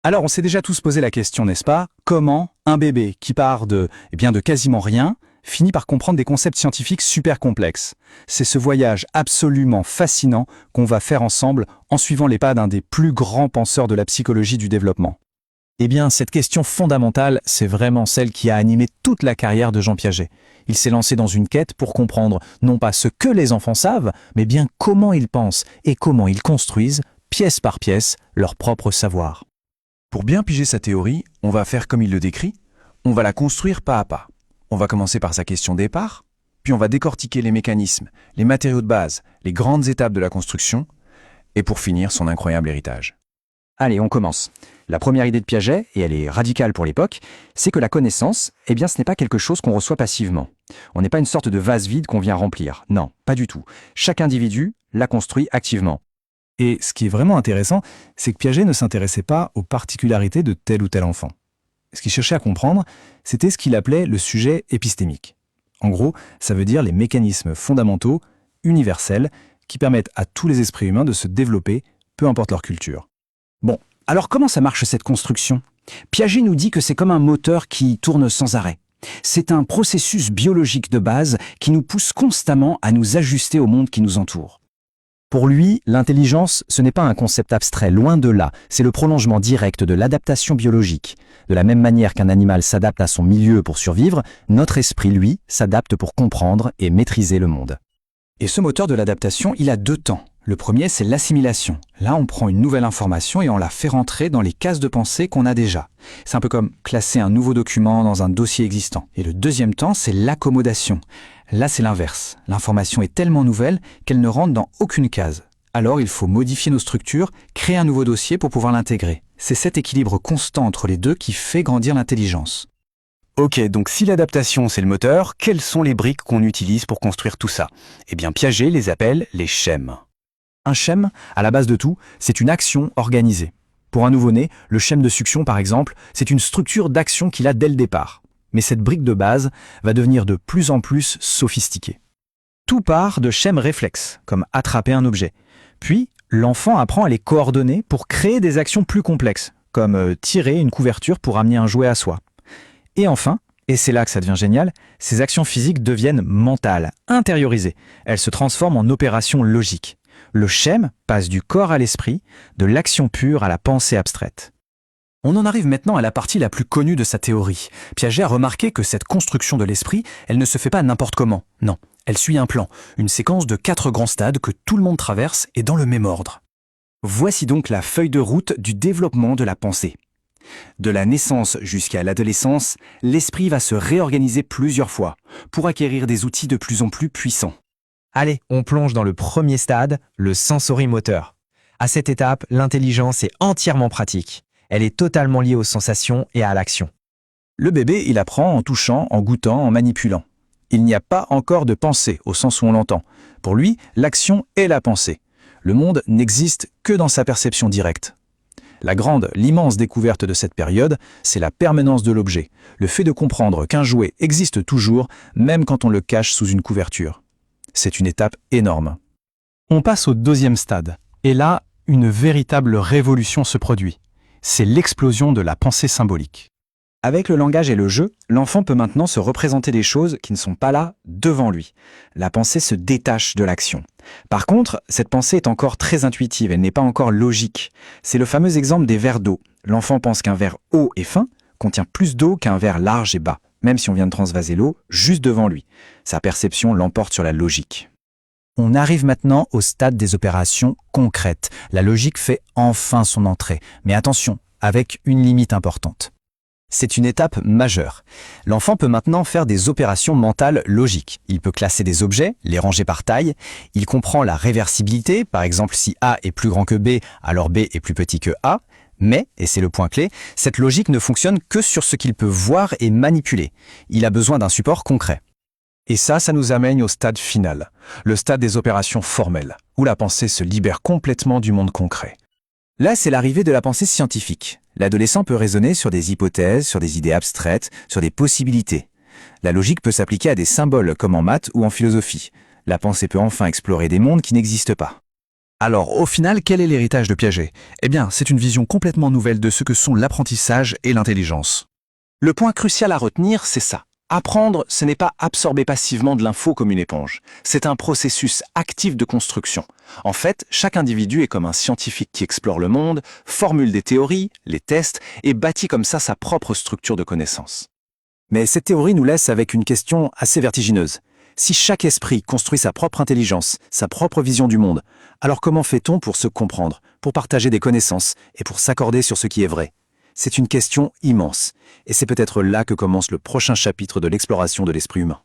Alors on s'est déjà tous posé la question, n'est-ce pas? Comment un bébé qui part de quasiment rien finit par comprendre des concepts scientifiques super complexes? C'est ce voyage absolument fascinant qu'on va faire ensemble en suivant les pas d'un des plus grands penseurs de la psychologie du développement. Eh bien, cette question fondamentale, c'est vraiment celle qui a animé toute la carrière de Jean Piaget. Il s'est lancé dans une quête pour comprendre non pas ce que les enfants savent, mais bien comment ils pensent et comment ils construisent, pièce par pièce, leur propre savoir. Pour bien piger sa théorie, on va faire comme il le décrit, on va la construire pas à pas. On va commencer par sa question départ, puis on va décortiquer les mécanismes, les matériaux de base, les grandes étapes de la construction, et pour finir, son incroyable héritage. Allez, on commence. La première idée de Piaget, et elle est radicale pour l'époque, c'est que la connaissance, ce n'est pas quelque chose qu'on reçoit passivement. On n'est pas une sorte de vase vide qu'on vient remplir. Non, pas du tout. Chaque individu la construit activement. Et ce qui est vraiment intéressant, c'est que Piaget ne s'intéressait pas aux particularités de tel ou tel enfant. Ce qu'il cherchait à comprendre, c'était ce qu'il appelait le sujet épistémique. En gros, ça veut dire les mécanismes fondamentaux, universels, qui permettent à tous les esprits humains de se développer, peu importe leur culture. Bon, alors comment ça marche cette construction? Piaget nous dit que c'est comme un moteur qui tourne sans arrêt. C'est un processus biologique de base qui nous pousse constamment à nous ajuster au monde qui nous entoure. Pour lui, l'intelligence, ce n'est pas un concept abstrait, loin de là, c'est le prolongement direct de l'adaptation biologique. De la même manière qu'un animal s'adapte à son milieu pour survivre, notre esprit, lui, s'adapte pour comprendre et maîtriser le monde. Et ce moteur de l'adaptation, il a deux temps. Le premier, c'est l'assimilation. Là, on prend une nouvelle information et on la fait rentrer dans les cases de pensée qu'on a déjà. C'est un peu comme classer un nouveau document dans un dossier existant. Et le deuxième temps, c'est l'accommodation. Là, c'est l'inverse. L'information est tellement nouvelle qu'elle ne rentre dans aucune case. Alors, il faut modifier nos structures, créer un nouveau dossier pour pouvoir l'intégrer. C'est cet équilibre constant entre les deux qui fait grandir l'intelligence. Ok, donc si l'adaptation c'est le moteur, quelles sont les briques qu'on utilise pour construire tout ça? Eh bien Piaget les appelle les schèmes. Un schème, à la base de tout, c'est une action organisée. Pour un nouveau-né, le schème de succion par exemple, c'est une structure d'action qu'il a dès le départ. Mais cette brique de base va devenir de plus en plus sophistiquée. Tout part de schèmes réflexes, comme attraper un objet. Puis, l'enfant apprend à les coordonner pour créer des actions plus complexes, comme tirer une couverture pour amener un jouet à soi. Et enfin, et c'est là que ça devient génial, ces actions physiques deviennent mentales, intériorisées. Elles se transforment en opérations logiques. Le schème passe du corps à l'esprit, de l'action pure à la pensée abstraite. On en arrive maintenant à la partie la plus connue de sa théorie. Piaget a remarqué que cette construction de l'esprit, elle ne se fait pas n'importe comment. Non, elle suit un plan, une séquence de 4 grands stades que tout le monde traverse et dans le même ordre. Voici donc la feuille de route du développement de la pensée. De la naissance jusqu'à l'adolescence, l'esprit va se réorganiser plusieurs fois pour acquérir des outils de plus en plus puissants. Allez, on plonge dans le premier stade, le sensorimoteur. À cette étape, l'intelligence est entièrement pratique. Elle est totalement liée aux sensations et à l'action. Le bébé, il apprend en touchant, en goûtant, en manipulant. Il n'y a pas encore de pensée, au sens où on l'entend. Pour lui, l'action est la pensée. Le monde n'existe que dans sa perception directe. L'immense découverte de cette période, c'est la permanence de l'objet, le fait de comprendre qu'un jouet existe toujours, même quand on le cache sous une couverture. C'est une étape énorme. On passe au deuxième stade, et là, une véritable révolution se produit. C'est l'explosion de la pensée symbolique. Avec le langage et le jeu, l'enfant peut maintenant se représenter des choses qui ne sont pas là devant lui. La pensée se détache de l'action. Par contre, cette pensée est encore très intuitive, elle n'est pas encore logique. C'est le fameux exemple des verres d'eau. L'enfant pense qu'un verre haut et fin contient plus d'eau qu'un verre large et bas, même si on vient de transvaser l'eau juste devant lui. Sa perception l'emporte sur la logique. On arrive maintenant au stade des opérations concrètes. La logique fait enfin son entrée. Mais attention, avec une limite importante. C'est une étape majeure. L'enfant peut maintenant faire des opérations mentales logiques. Il peut classer des objets, les ranger par taille. Il comprend la réversibilité, par exemple si A est plus grand que B, alors B est plus petit que A. Mais, et c'est le point clé, cette logique ne fonctionne que sur ce qu'il peut voir et manipuler. Il a besoin d'un support concret. Et ça nous amène au stade final, le stade des opérations formelles, où la pensée se libère complètement du monde concret. Là, c'est l'arrivée de la pensée scientifique. L'adolescent peut raisonner sur des hypothèses, sur des idées abstraites, sur des possibilités. La logique peut s'appliquer à des symboles comme en maths ou en philosophie. La pensée peut enfin explorer des mondes qui n'existent pas. Alors, au final, quel est l'héritage de Piaget? Eh bien, c'est une vision complètement nouvelle de ce que sont l'apprentissage et l'intelligence. Le point crucial à retenir, c'est ça. Apprendre, ce n'est pas absorber passivement de l'info comme une éponge. C'est un processus actif de construction. En fait, chaque individu est comme un scientifique qui explore le monde, formule des théories, les teste et bâtit comme ça sa propre structure de connaissances. Mais cette théorie nous laisse avec une question assez vertigineuse. Si chaque esprit construit sa propre intelligence, sa propre vision du monde, alors comment fait-on pour se comprendre, pour partager des connaissances et pour s'accorder sur ce qui est vrai? C'est une question immense, et c'est peut-être là que commence le prochain chapitre de l'exploration de l'esprit humain.